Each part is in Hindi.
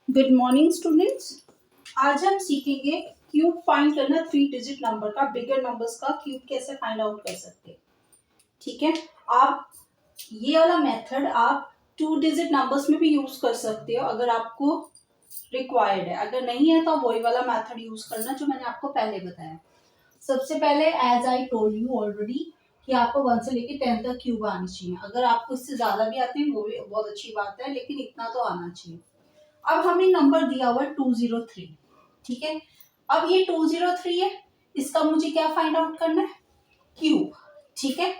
Good morning students. आज हम सीखेंगे क्यूब फाइंड करना, 3 डिजिट नंबर का, बिगर नंबर्स का क्यूब कैसे फाइंड आउट कर सकते हैं। ठीक है, आप ये वाला मेथड आप 2 डिजिट नंबर्स में भी यूज कर सकते हो अगर आपको रिक्वायर्ड है। अगर नहीं है तो वही वाला मेथड यूज करना जो मैंने आपको पहले बताया। सबसे पहले as I told you already कि आपको 1 से लेके 10 तक क्यूब आनी चाहिए। अगर आपको इससे ज्यादा भी आते हैं वो भी बहुत अच्छी बात है, लेकिन इतना तो आना चाहिए। अब हमें नंबर दिया हुआ है 203। ठीक है, अब ये 203 है, इसका मुझे क्या फाइंड आउट करना है, क्यूब। ठीक है,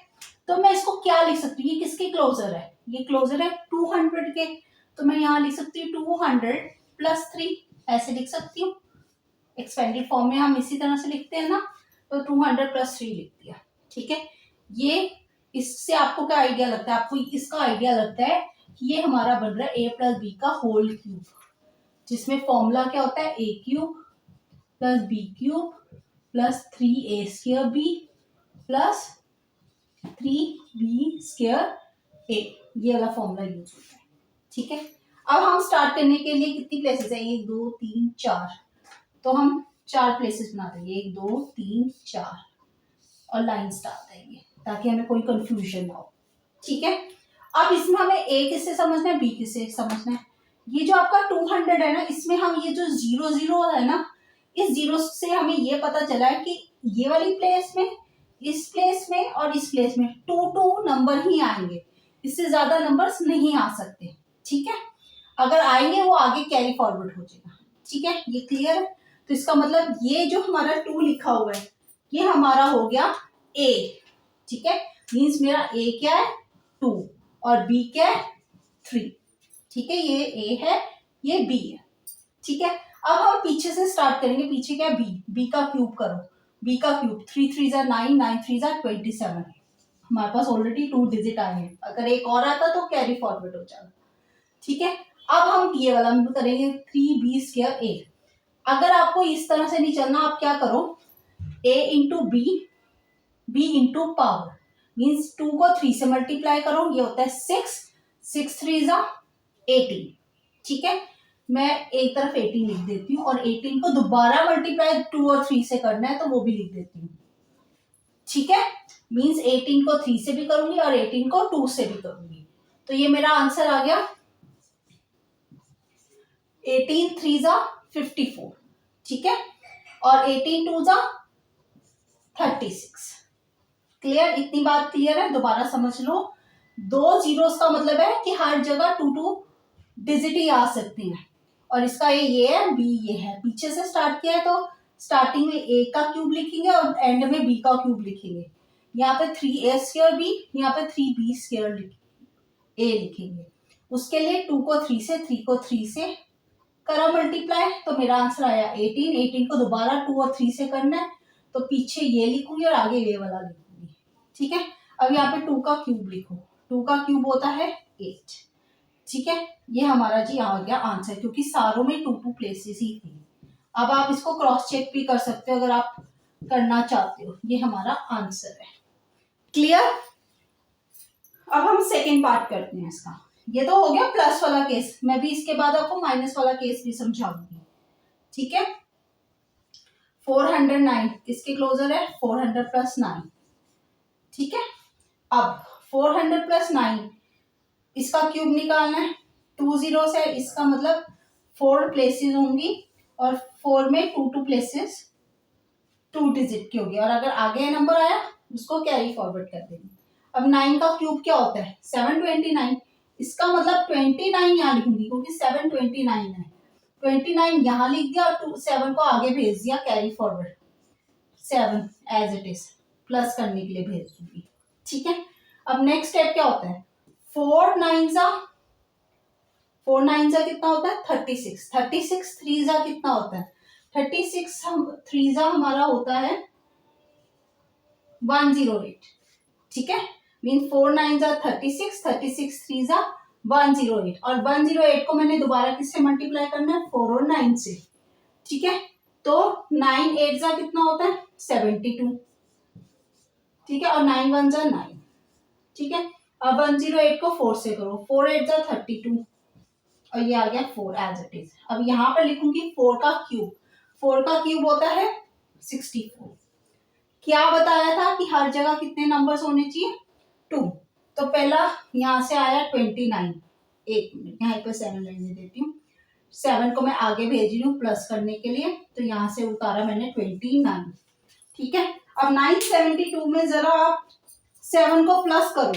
तो मैं इसको क्या लिख सकती हूँ, ये किसके क्लोजर है, ये क्लोजर है 200 के। तो मैं यहाँ लिख सकती हूँ 200 प्लस 3, ऐसे लिख सकती हूँ। एक्सपेंडेड फॉर्म में हम इसी तरह से लिखते हैं ना, तो 200 प्लस 3 लिख दिया। ठीक है, ये इससे आपको क्या आइडिया लगता है, आपको इसका आइडिया लगता है कि ये हमारा बन रहा है a प्लस बी का होल क्यूब, जिसमें फॉर्मूला क्या होता है, a cube plus b cube plus 3a² b plus 3b² a, ये वाला फॉर्मूला यूज होता है। ठीक है, अब हम स्टार्ट करने के लिए कितनी प्लेसेस है, 1 2 3 4, तो हम 4 प्लेसेस बना देंगे, 1 2 3 4, और लाइन स्टार्ट देंगे ताकि हमें कोई कंफ्यूजन ना हो। ठीक है, अब इसमें हमें ए किससे समझना है, बी किससे समझना है। ये जो आपका 200 है ना, इसमें हम ये जो 0 0 है ना, इस जीरो से हमें ये पता चला है कि ये वाली प्लेस में, इस प्लेस में और इस प्लेस में 2 नंबर ही आएंगे, इससे ज्यादा नंबर्स नहीं आ सकते। ठीक है, अगर आएंगे वो आगे कैरी फॉरवर्ड हो जाएगा। ठीक है, ये क्लियर है। तो इसका मतलब ये जो हमारा 2 लिखा हुआ है ये हमारा हो गया ए। ठीक है, मीन्स मेरा ए क्या है 2 और बी क्या है 3। ठीक है, ये ए है ये बी है। ठीक है, अब हम पीछे से स्टार्ट करेंगे, पीछे क्या, बी, बी का क्यूब करो, बी का क्यूब 3 3 जा 9, 9 3 जा 27। हमारे पास ऑलरेडी 2 डिजिट आए हैं, अगर एक और आता तो कैरी फॉरवर्ड हो जाएगा। ठीक है, अब हम ये वाला करेंगे 3b² ए। अगर आपको इस तरह से नहीं चलना, आप क्या करो, a into B into power, means 2 को 3 से मल्टीप्लाई करो, ये होता है 6, 6 3 जा 18। ठीक है, मैं एक तरफ 18 लिख देती हूँ, और 18 को दोबारा मल्टीप्लाई 2 और 3 से करना है तो वो भी लिख देती हूँ। ठीक है, मीन्स 18 को 3 से भी करूंगी और 18 को 2 से भी करूंगी, तो ये मेरा आंसर आ गया 18 3 जा 54। ठीक है, और 18 2 जा 36। क्लियर, इतनी बात क्लियर है, दोबारा समझ लो। 2 जीरोस का मतलब है कि हर जगह 2 डिजिट ही आ सकती हैं, और इसका ये है, बी ये है। पीछे से स्टार्ट किया है तो स्टार्टिंग में ए का क्यूब लिखेंगे और एंड में बी का क्यूब लिखेंगे। यहाँ पे 3a² बी, यहाँ पे 3b² ए लिखेंगे। उसके लिए 2 को 3 से, 3 को 3 से करा मल्टीप्लाई, तो मेरा आंसर आया 18। 18 को दोबारा 2 और 3 से करना है, तो पीछे ये लिखूंगी और आगे ये वाला लिखूंगी। ठीक है, अब यहाँ पे 2 का क्यूब लिखो, 2 का क्यूब होता है 8। ठीक है, ये हमारा जी आ गया आंसर, क्योंकि सारों में 2 प्लेसेस ही थी। अब आप इसको क्रॉस चेक भी कर सकते हो अगर आप करना चाहते हो। ये हमारा आंसर है। क्लियर, अब हम सेकेंड पार्ट करते हैं इसका। ये तो हो गया प्लस वाला केस, मैं भी इसके बाद आपको माइनस वाला केस भी समझाऊंगी। ठीक है, 409 किसके क्लोजर है, 400 प्लस 9। ठीक है, अब 400 प्लस 9 इसका क्यूब निकालना है, 2 जीरो है, इसका मतलब 4 प्लेसेस होंगी, और 4 में 2 प्लेसेस 2 डिजिट की होगी, और अगर आगे नंबर आया उसको कैरी फॉरवर्ड कर देंगे। अब 9 का क्यूब क्या होता है, 729। इसका मतलब 29 यहाँ लिखूंगी, क्योंकि 729 है। 29 यहाँ लिख दिया और 7 को आगे भेज दिया carry forward, 7 as it is plus करने के लिए भेज दूंगी। ठीक है, अब नेक्स्ट स्टेप क्या होता है, 4 9 जा, 4 9 जा कितना होता है 36, 36 3 जा कितना होता है 36 3 जा हमारा होता है 108। ठीक है, मीन 4 9 जा 36, 36 3 जा 108, और 108 को मैंने दोबारा किससे मल्टीप्लाई करना है, 4 और 9 से। ठीक है, तो 9 8 जा कितना होता है 72। ठीक है, और 9 1 जा 9। ठीक है, अब 108 को 4 से करो, 4 8 जा 32, और ये आ गया 4 एज इट इज। अब यहाँ पर लिखूंगी 4 का क्यूब। 4 का क्यूब होता है 64। क्या बताया था कि हर जगह कितने नंबर्स होने चाहिए? 2। तो पहला यहाँ से आया 29। एक मिनट, यहाँ पर 7 लेने देती हूँ। 7 को मैं आगे भेज रही हूँ प्लस करने के लिए, तो यहाँ से उतारा मैंने 29। ठीक है, अब 972 में जरा आप 7 को प्लस करो,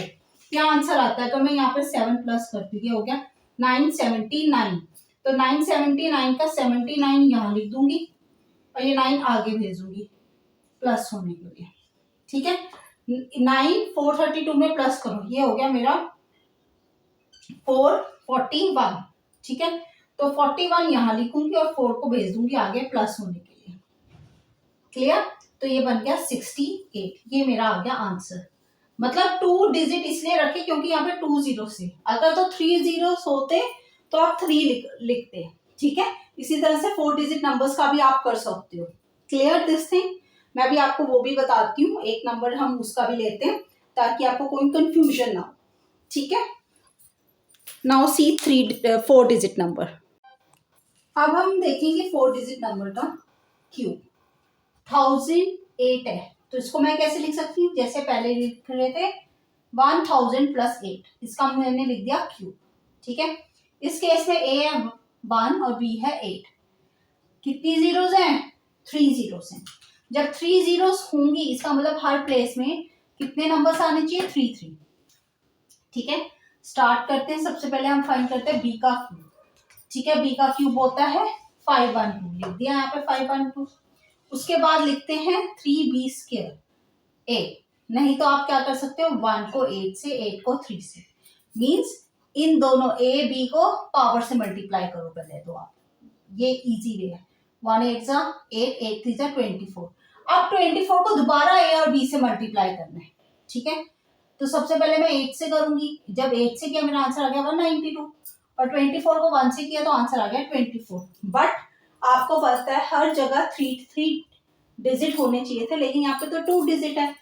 क्या आंसर आता है? तो मैं यहाँ पे 7 प्लस करती हूँ, हो गया 979। तो 979 का 79 यहाँ लिख दूंगी और ये 9 आगे भेजूंगी प्लस होने के लिए। ठीक है, 9 432 में प्लस करो, ये हो गया मेरा 441। ठीक है, तो 41 यहाँ लिखूंगी और 4 को भेज दूंगी आगे प्लस होने के लिए। क्लियर? तो ये बन गया 68। ये मेरा आ गया आंसर। मतलब 2 डिजिट इसलिए रखे क्योंकि यहाँ पे 2 जीरो से, अगर तो 3 जीरो होते तो आप 3 लिखते। ठीक है, इसी तरह से 4 डिजिट नंबर्स का भी आप कर सकते हो। Clear this thing? मैं भी आपको वो भी बताती हूँ, एक नंबर हम उसका भी लेते हैं ताकि आपको कोई कंफ्यूजन ना हो। ठीक है, नाउ सी 4 डिजिट नंबर। अब हम देखेंगे 4 डिजिट नंबर का क्यूब। 1008 है, तो इसको मैं कैसे लिख सकती हूँ? जैसे पहले लिख रहे थे 1000 प्लस 8, इसका मैंने लिख दिया क्यूब। ठीक है, इस केस में ए है 1 और बी है 8। कितनी जीरोस हैं? 3 जीरोस हैं। जब 3 जीरोस होंगी इसका मतलब हर प्लेस में कितने नंबर्स आने चाहिए? 3 3। ठीक है, स्टार्ट करते हैं। सबसे पहले हम फाइंड करते हैं बी का क्यूब। ठीक है, बी का क्यूब होता है 512, लिख दिया यहाँ पे 512। उसके बाद लिखते हैं 3b स्क्वायर ए, नहीं तो आप क्या कर सकते हो 1 को 8 से, 8 को 3 से, मींस इन दोनों ए बी को पावर से मल्टीप्लाई करो पहले तो आप, ये इजी वे है। 1 8 जा 8, 8 3 जा 24। अब 24 को दोबारा ए और बी से मल्टीप्लाई करना है। ठीक है, तो सबसे पहले मैं 8 से करूंगी। जब 8 से किया मेरा आंसर आ गया 192 और 24 को 1 से किया तो आंसर आ गया 24। बट आपको पता है हर जगह 3 डिजिट होने चाहिए थे, लेकिन यहाँ पे तो 2 डिजिट है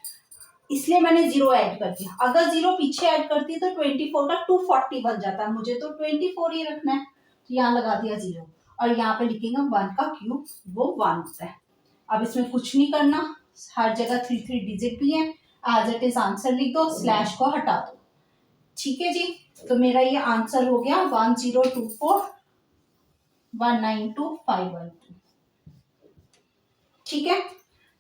इसलिए मैंने 0 ऐड कर दिया। अगर 0 पीछे ऐड करती तो 24 का 240 बन जाता, मुझे तो 24 ही रखना है, तो यहाँ लगा दिया 0 और यहाँ पे लिखेंगे 1 का क्यूब, वो 1 होता है। अब इसमें कुछ नहीं करना, हर जगह 3 डिजिट भी है, एज इट इज आंसर लिख दो, स्लैश को हटा दो। ठीक है जी, तो मेरा ये आंसर हो गया 1024 192512। ठीक है,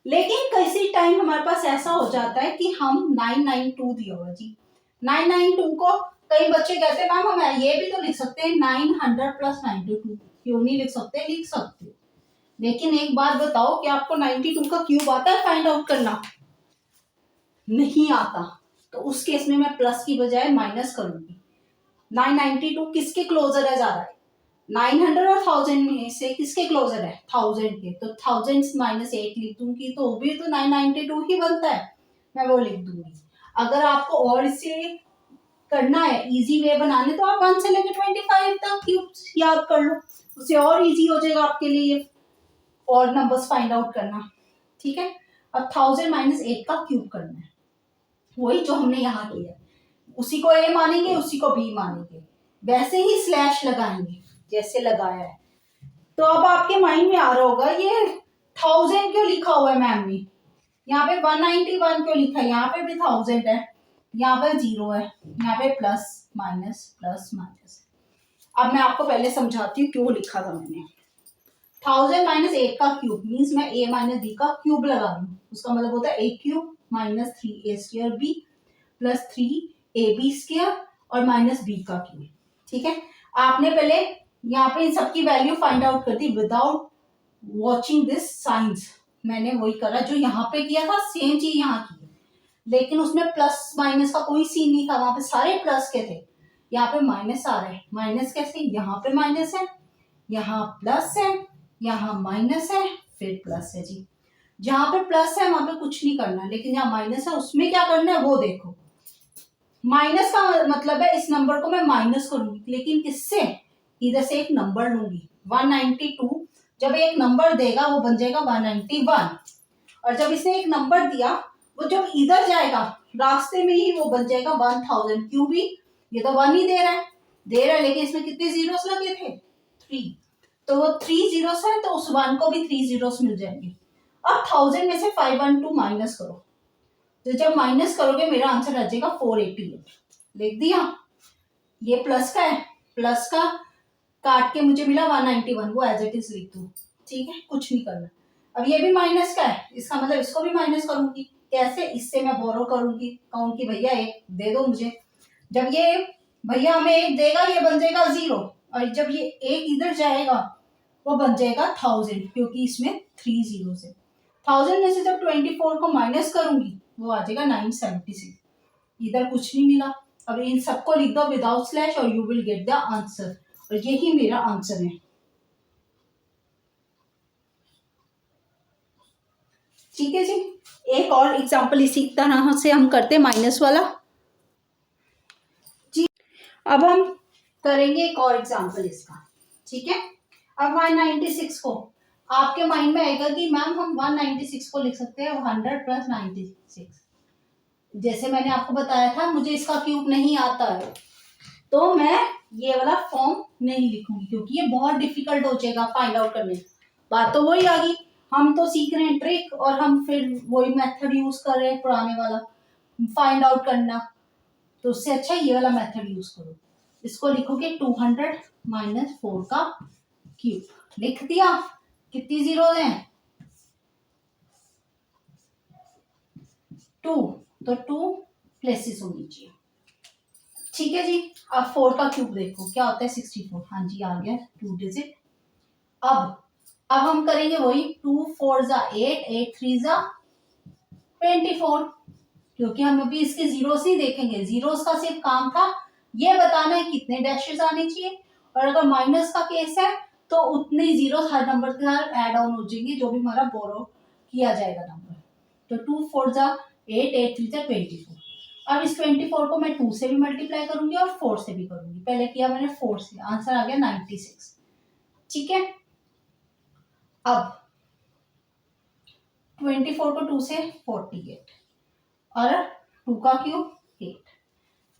लेकिन किसी टाइम हमारे पास ऐसा हो जाता है कि हम 992 दिया हुआ जी, 992 को कई बच्चे कहते हैं मैम हम ये भी तो लिख सकते हैं 900 प्लस 92, क्यों नहीं लिख सकते? लिख सकते हो, लेकिन एक बात बताओ कि आपको 92 का क्यूब आता है फाइंड आउट करना? नहीं आता, तो उस केस में मैं प्लस की बजाय माइनस करूंगी। 992 किसके क्लोजर है ज्यादा? 900 और 1000 में से किसके क्लोजर है? 1000 के, तो 1000 माइनस 8 लिख दूंगी तो भी तो 992 ही बनता है, मैं वो लिख दूंगी। अगर आपको और इसे करना है, इजी वे बनाने, तो आप 1 से लेकर 25 तक क्यूब याद कर लो, उससे और इजी हो जाएगा आपके लिए और नंबर्स फाइंड आउट करना। ठीक है, अब 1000 माइनस 8 का क्यूब करना है, वही जो हमने यहाँ किया, उसी को ए मानेंगे उसी को बी मानेंगे, वैसे ही स्लैश लगाएंगे जैसे लगाया है। तो अब आपके माइंड में आ रहा होगा ये 1000 क्यों लिखा हुआ है मैम ने, यहाँ पे 191 क्यों लिखा है, यहाँ पे भी 1000 है, यहाँ पे 0 है, यहाँ पे प्लस माइनस। अब मैं आपको पहले समझाती हूँ क्यों लिखा था मैंने। 1000 माइनस 8 का क्यूब मीन्स मैं a माइनस बी का क्यूब लगा रही हूँ, उसका मतलब होता है a cube minus 3a square B plus 3ab square और माइनस b का क्यूब। ठीक है, आपने पहले यहाँ पे इन सबकी वैल्यू फाइंड आउट कर दी विदाउट वॉचिंग दिस साइंस। मैंने वही करा जो यहाँ पे किया था, सेम चीज यहाँ की, लेकिन उसमें प्लस माइनस का कोई सीन नहीं था, वहां पे सारे प्लस के थे, यहाँ पे माइनस आ रहा है। माइनस कैसे? यहाँ पे माइनस है, यहाँ प्लस है, यहाँ माइनस है, फिर प्लस है जी। जहां पे प्लस है वहां पे कुछ नहीं करना, लेकिन जहाँ माइनस है उसमें क्या करना है वो देखो। माइनस का मतलब है इस नंबर को मैं माइनस करूंगी, लेकिन किससे? इधर से एक नंबर लूंगी 192, जब एक नंबर देगा वो बन जाएगा 191, और जब इसने एक नंबर दिया वो जब इधर जाएगा रास्ते में ही वो बन जाएगा 1000, क्यों भी ये तो 1 ही दे रहा है, दे रहा है, लेकिन इसमें कितने जीरोस लगे थे? 3, तो वो 3 जीरोस है, तो उस 1 को भी 3 जीरोस मिल जाएंगे। अब 1000 में से 512 माइनस करो, तो जब माइनस करोगे मेरा आंसर आ जाएगा 488। लिख दिया। ये प्लस का है, प्लस का काट के मुझे मिला 191, वो एज इट इज लिख दो, ठीक है, कुछ नहीं करना। अब ये भी माइनस का है, इसका मतलब इसको भी माइनस करूंगी। कैसे? इससे मैं बोरो करूंगी, कहूंगी भैया एक दे दो मुझे। जब ये भैया हमें एक देगा, ये बन जाएगा 0, और जब ये एक इधर जाएगा वो बन जाएगा 1000, क्योंकि इसमें 3 जीरो है। 1000 में से जब 24 को माइनस करूंगी वो आ जाएगा 976। इधर कुछ नहीं मिला। अब इन सबको लिख दो विदाउट स्लैश और you will get the answer, और यही मेरा आंसर है। ठीक है जी। एक और एग्जांपल इसी तरह से हम करते हैं, माइनस वाला जी। अब हम करेंगे एक और एग्जांपल इसका, ठीक है। अब 196 को आपके माइंड में आएगा कि मैम हम 196 को लिख सकते हैं 100 प्लस 96। जैसे मैंने आपको बताया था मुझे इसका क्यूब नहीं आता है, तो मैं ये वाला फॉर्म नहीं लिखूंगी, क्योंकि ये बहुत डिफिकल्ट हो जाएगा फाइंड आउट करने। बात तो वही आ गई, हम तो सीख रहे हैं ट्रिक, और हम फिर वही मेथड यूज कर रहे हैं पुराने वाला फाइंड आउट करना। तो उससे अच्छा ये वाला मेथड यूज करो। इसको लिखोगे 200 माइनस 4 का क्यूब। लिख दिया। कितनी जीरो है? 2, तो 2 प्लेसेस होनी चाहिए। ठीक है जी। अब 4 का क्यूब देखो क्या होता है, 64। हाँ जी, आ गया 2 डिजिट। अब हम करेंगे वही, 2 4 जा 8, 8 3 जा 24, क्योंकि हम अभी इसके जीरोस ही देखेंगे। जीरोस का सिर्फ काम था ये बताना है कितने डैशेस आने चाहिए, और अगर माइनस का केस है तो उतने जीरो हर नंबर के साथ ऐड ऑन हो जाएंगे, जो भी हमारा बोरो किया जाएगा नंबर। तो 2 4 जा 8, 8 3 जा 24। अब इस 24 को मैं 2 से भी मल्टीप्लाई करूंगी और 4 से भी करूंगी। पहले किया मैंने 4 से, आंसर आ गया 96। ठीक है। अब 24 को 2 से 48, और 2 का क्यूब 8।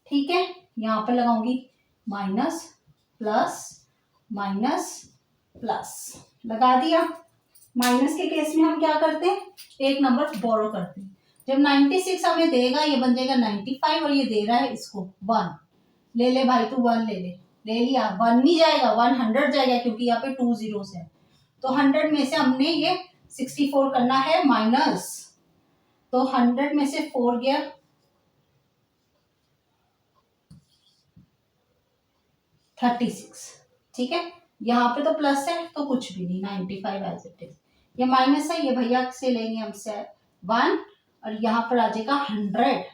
ठीक है, यहां पर लगाऊंगी माइनस प्लस माइनस प्लस, लगा दिया। माइनस के केस में हम क्या करते हैं, एक नंबर बोरो करते हैं। जब 96 हमें देगा ये बन जाएगा 95, और ये दे रहा है इसको 1। ले ले भाई तू 1 ले लिया। 1 नहीं जाएगा, 100 जाएगा, क्योंकि यहाँ पे 2 जीरोस है। तो 100 में से हमने ये 64 करना है माइनस, तो 100 में से 4 गया 36। ठीक है, यहाँ पे तो प्लस है तो कुछ भी नहीं, 95 एज इट इज। ये माइनस है, ये भैया से लेंगे हमसे 1, और यहाँ पर आ जाएगा 100,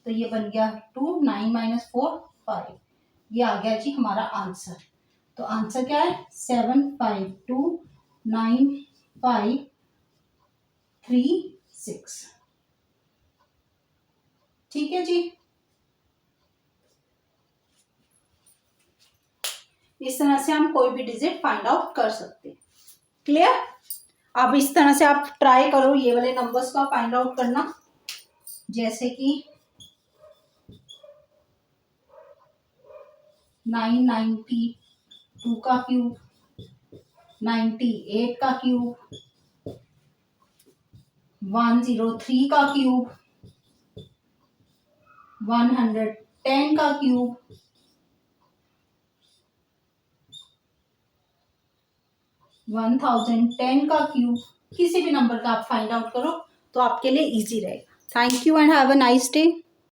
तो ये बन गया 2, 9 माइनस 4 5। ये आ गया जी हमारा आंसर। तो आंसर क्या है, 7529536। ठीक है जी। इस तरह से हम कोई भी डिजिट फाइंड आउट कर सकते हैं। क्लियर? अब इस तरह से आप ट्राई करो ये वाले नंबर्स का फाइंड आउट करना, जैसे कि 992 का क्यूब, 98 का क्यूब, 103 का क्यूब, 110 का क्यूब, 1010 का क्यूब। किसी भी नंबर का आप फाइंड आउट करो तो आपके लिए इजी रहेगा। Thank you and have a nice day.